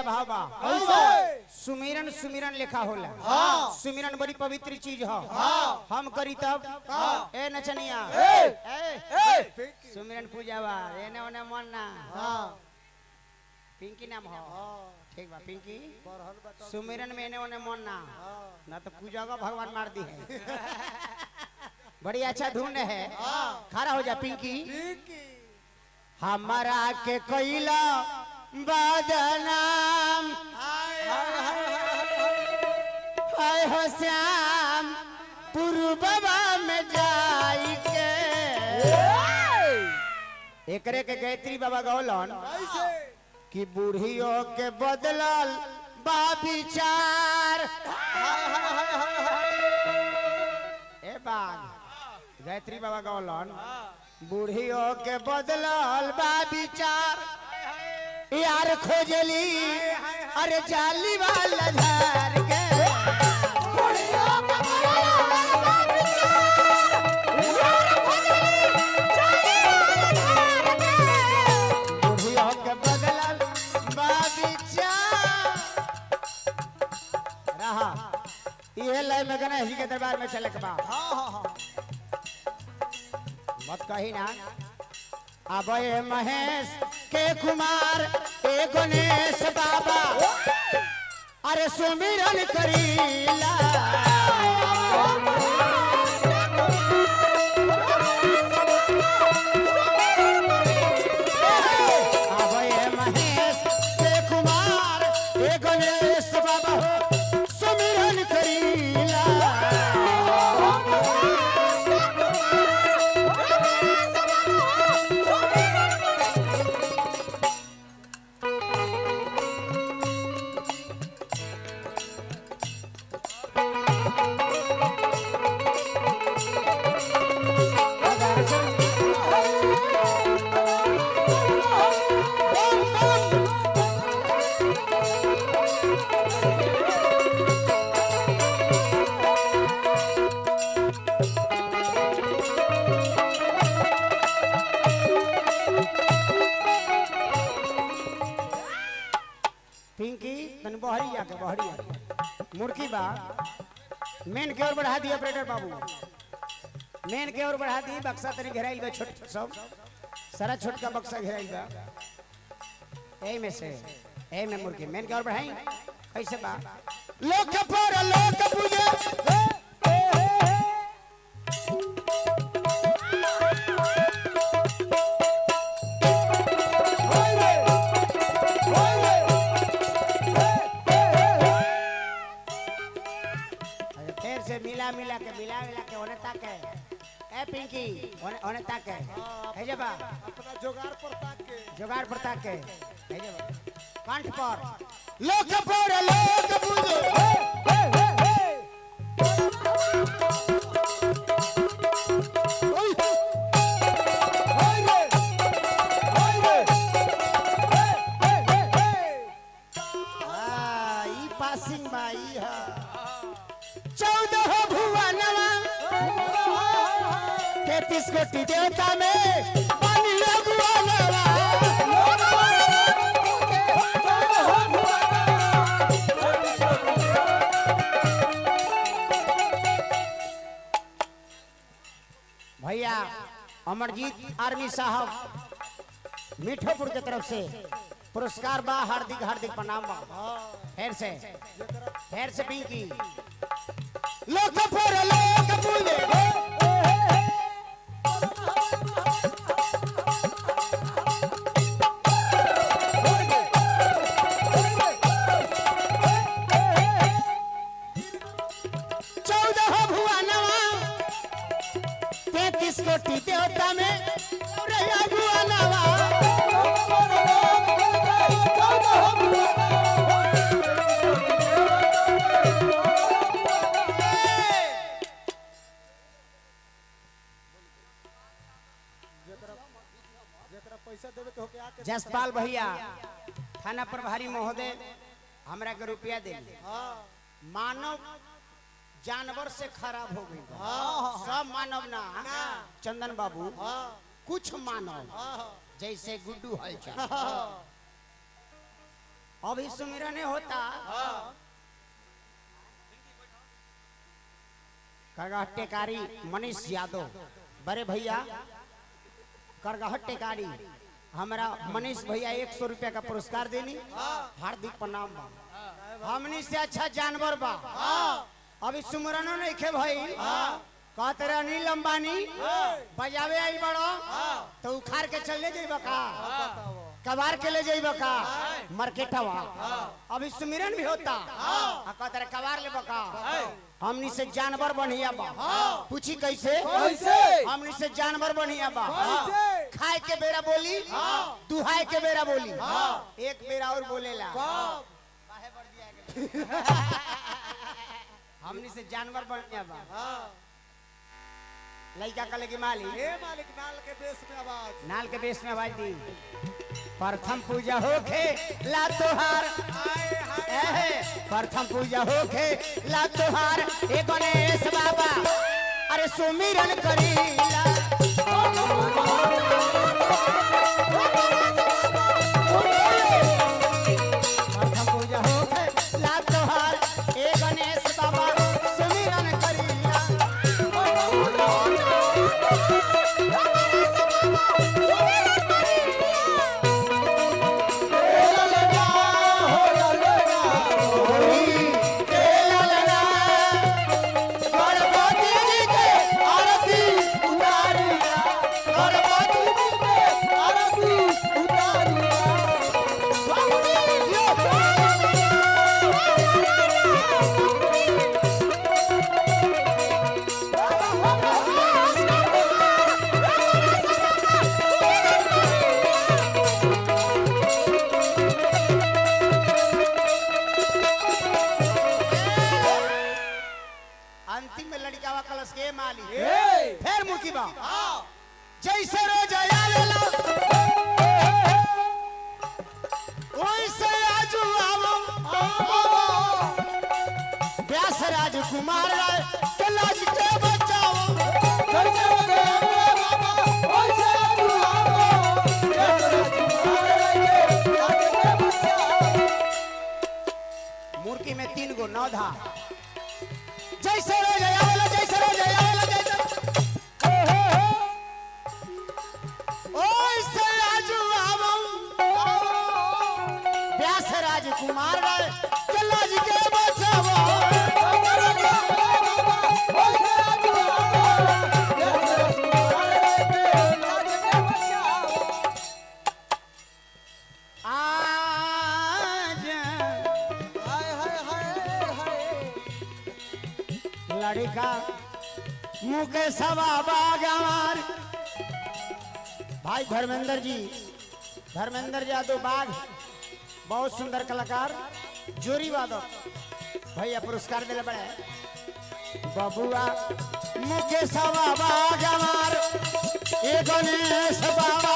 भावा सुमिरन सुमिरन लिखा होला। सुमिरन बड़ी पवित्र चीज है। हम करी तब ए नचनिया सुमिरन पूजावा एने ओने मन ना। पिंकी नाम हो ठीक बा पिंकी। सुमिरन में एने ओने मन ना तो पूजा का भगवान मार दी है। बड़ी अच्छा धुन है। खड़ा हो जा पिंकी। हमारा के कोइला बदनाम हाय हो श्याम पूर्ववा में जाई के एकरे के गायत्री बाबा गौलन कि बूढ़ियों के बदलल बा विचार। ए बाग गायत्री बाबा गौलन बूढ़ियों के बदलल बा विचार यार खोजली अरे जाली वाला झार के बूढ़ियों के बदलल बा विचार यार खोजली जाली वाला झार के बूढ़ियों के बदलल बा विचार रहा ये लय में गणेश जी के दरबार में चले के बाद मत कही ना। अब ये महेश के कुमार ए गणेश बाबा अरे सुमिरन करीला अब ये महेश के कुमार ए गणेश बाबा सुमिरन करीला। मुर्की बा मेन के ओर बढ़ा दी ऑपरेटर बाबू मेन के ओर बढ़ा दी। बक्सा तनी घेराइल बा छोट सब सारा छोटका बक्सा घेराइल बा ए में से ए में मुर्की मेन के ओर बढ़ाई कैसे बा लोक पर लोक पूजे मिला के ओने ताके ए पिंकी ओने ताके हे जबा अपना जोगाड़ पर ताके हे जबा कंठ पर लोक बुझे ई पासिंग बाई है 14 भुवनवा 33 कोटि देवता में पानी लगवानवा भैया अमरजीत आर्मी साहब मीठोपुर की तरफ से पुरस्कार बा। हार्दिक हार्दिक प्रणाम बा। फिर से पिंकी लोक पर लोक पूजे भुवनवा 33 कोटि देवता में रया भुवनवा जसपाल भैया थाना प्रभारी महोदय हमरा के रुपया दे मानव जानवर से खराब हो गई। सब मानव ना चंदन बाबू कुछ मानव जैसे गुड्डू हलचल अभी सुमिरन होता करगहट टेकारी मनीष यादव बड़े भैया करगहट टेकारी हमारा मनीष भैया 100 रुपया का पुरस्कार देनी हार्दिक प्रणाम बा हमनी से अच्छा जानवर बा अभी सुमरनो नहीं खे भाई कहते रहे अनिल अंबानी बजावे आई बड़ो तो उखाड़ के चले जाइबा का कबार के ले जाइबा का मार्केटवा अभी सुमिरन भी होता कहते रहे कबार ले बका हमनी से जानवर बढ़िया बा पूछी कैसे हमनी से जानवर बढ़िया बा खाए के बेरा बोली दुहाए के बेरा बोली एक बेरा और बोलेला हमनी से जानवर बढ़िया बा लड़का कले की मालिक नाल के बेस में आवाज दी प्रथम पूजा होके ला तोहार प्रथम पूजा होके ला तोहार ए गणेश बाबा अरे सुमिरन करीला प्रथम पूजा होके ला तोहार ए गणेश बाबा सुमिरन करीला अंतिम में लड़कावा कलश के माली फिर मुकीबा जैसे रोज आवेला ओइसे आजू आवो व्यास राजकुमार राय के लाज के बचाओ जैसे रोज आवेला बाबा ओइसे आजू आवो व्यास राजकुमार राय के लाज के बचाओ मुर्की में 3 गो नौधा जैसे रोज आवेला जैसे रोज आवेला जैसे ओइसे आजू आवो व्यास राजकुमार राय के लाज के बचावो ओइसे आजू आवो व्यास राजकुमार राय के लाज के बचावो आज हाय हाय हाय हाय लड़का मुकेश बागवार भाई धर्मेंद्र यादव बाग बहुत सुंदर कलाकार जोरी वादक भैया पुरस्कार दिले बड़े बबुआ मुकेश बागवार ए गणेश बाबा